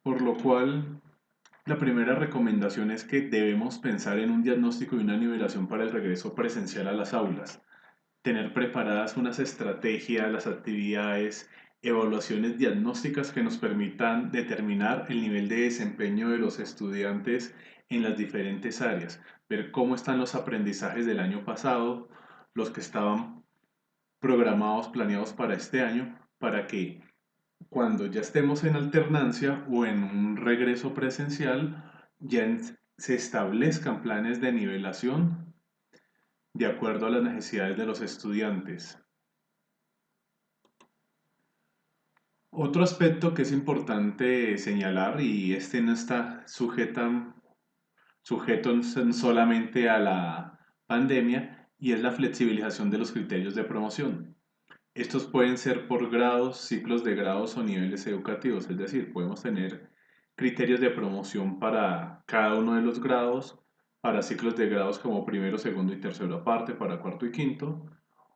por lo cual la primera recomendación es que debemos pensar en un diagnóstico y una nivelación para el regreso presencial a las aulas, tener preparadas unas estrategias, las actividades, evaluaciones diagnósticas que nos permitan determinar el nivel de desempeño de los estudiantes en las diferentes áreas, ver cómo están los aprendizajes del año pasado, los que estaban programados, planeados para este año, para que cuando ya estemos en alternancia o en un regreso presencial, se establezcan planes de nivelación de acuerdo a las necesidades de los estudiantes. Otro aspecto que es importante señalar, y este no está sujeto solamente a la pandemia, y es la flexibilización de los criterios de promoción. Estos pueden ser por grados, ciclos de grados o niveles educativos, es decir, podemos tener criterios de promoción para cada uno de los grados, para ciclos de grados como primero, segundo y tercero aparte, para cuarto y quinto,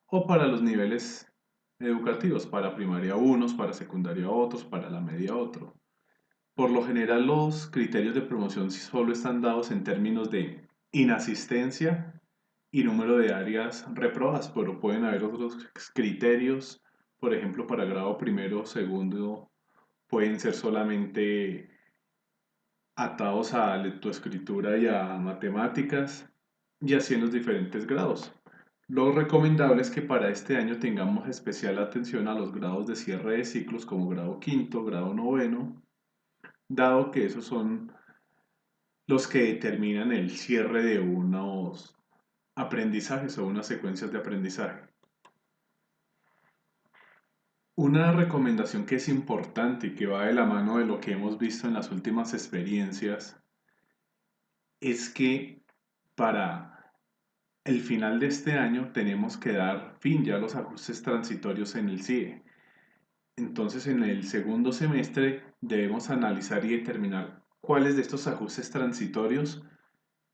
o para los niveles educativos, para primaria unos, para secundaria otros, para la media otro. Por lo general, los criterios de promoción solo están dados en términos de inasistencia y número de áreas reprobadas, pero pueden haber otros criterios, por ejemplo, para grado primero o segundo, pueden ser solamente atados a lectoescritura y a matemáticas, y así en los diferentes grados. Lo recomendable es que para este año tengamos especial atención a los grados de cierre de ciclos como grado quinto, grado noveno, dado que esos son los que determinan el cierre de unos aprendizajes o unas secuencias de aprendizaje. Una recomendación que es importante y que va de la mano de lo que hemos visto en las últimas experiencias es que para el final de este año tenemos que dar fin ya a los ajustes transitorios en el CIE. Entonces, en el segundo semestre debemos analizar y determinar cuáles de estos ajustes transitorios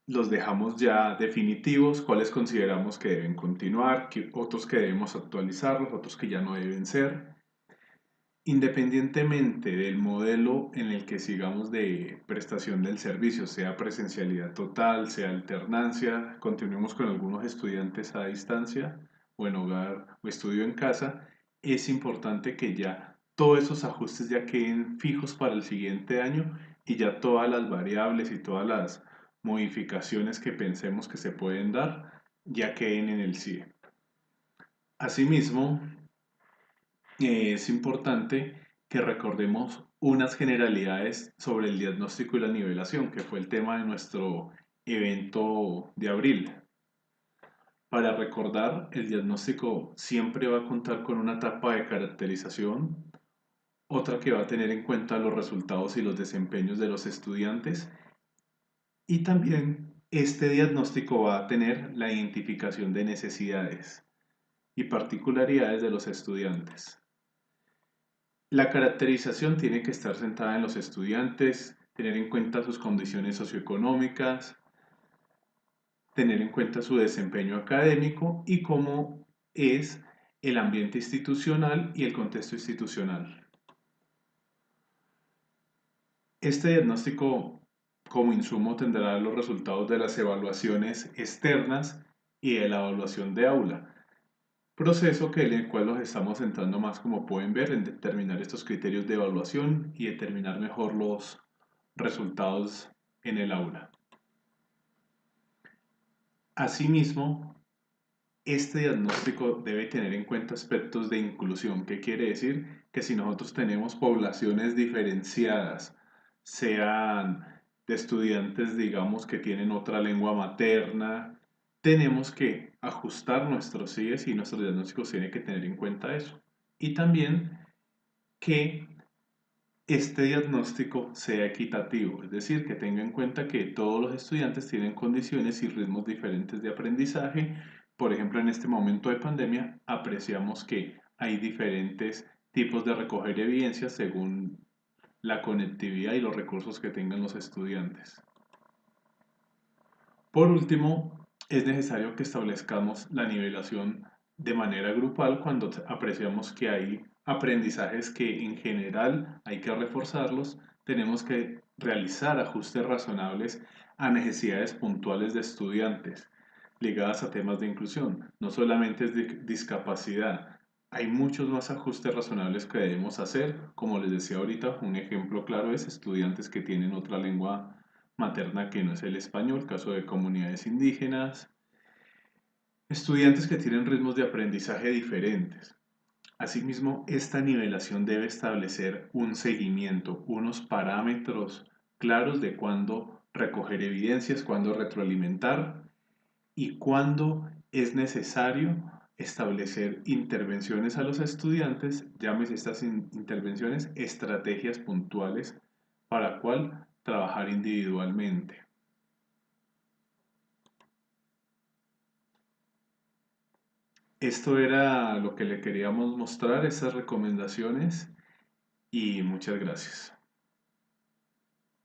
los dejamos ya definitivos, cuáles consideramos que deben continuar, otros que debemos actualizarlos, otros que ya no deben ser. Independientemente del modelo en el que sigamos de prestación del servicio, sea presencialidad total, sea alternancia, continuemos con algunos estudiantes a distancia o en hogar o estudio en casa, es importante que ya todos esos ajustes ya queden fijos para el siguiente año y ya todas las variables y todas las modificaciones que pensemos que se pueden dar ya queden en el CIE. Asimismo, es importante que recordemos unas generalidades sobre el diagnóstico y la nivelación, que fue el tema de nuestro evento de abril. Para recordar, el diagnóstico siempre va a contar con una etapa de caracterización, otra que va a tener en cuenta los resultados y los desempeños de los estudiantes, y también este diagnóstico va a tener la identificación de necesidades y particularidades de los estudiantes. La caracterización tiene que estar centrada en los estudiantes, tener en cuenta sus condiciones socioeconómicas, tener en cuenta su desempeño académico y cómo es el ambiente institucional y el contexto institucional. Este diagnóstico como insumo tendrá los resultados de las evaluaciones externas y de la evaluación de aula, proceso que en el cual nos estamos centrando más, como pueden ver, en determinar estos criterios de evaluación y determinar mejor los resultados en el aula. Asimismo, este diagnóstico debe tener en cuenta aspectos de inclusión, que quiere decir que si nosotros tenemos poblaciones diferenciadas, sean de estudiantes, digamos, que tienen otra lengua materna, tenemos que ajustar nuestros CIEs y nuestros diagnósticos tienen que tener en cuenta eso. Y también que este diagnóstico sea equitativo, es decir, que tenga en cuenta que todos los estudiantes tienen condiciones y ritmos diferentes de aprendizaje. Por ejemplo, en este momento de pandemia, apreciamos que hay diferentes tipos de recoger evidencias según la conectividad y los recursos que tengan los estudiantes. Por último, es necesario que establezcamos la nivelación de manera grupal cuando apreciamos que hay aprendizajes que en general hay que reforzarlos, tenemos que realizar ajustes razonables a necesidades puntuales de estudiantes ligadas a temas de inclusión. No solamente es discapacidad, hay muchos más ajustes razonables que debemos hacer. Como les decía ahorita, un ejemplo claro es estudiantes que tienen otra lengua materna que no es el español, caso de comunidades indígenas, estudiantes que tienen ritmos de aprendizaje diferentes. Asimismo, esta nivelación debe establecer un seguimiento, unos parámetros claros de cuándo recoger evidencias, cuándo retroalimentar y cuándo es necesario establecer intervenciones a los estudiantes, llámese estas intervenciones estrategias puntuales para cuál trabajar individualmente. Esto era lo que le queríamos mostrar, estas recomendaciones, y muchas gracias.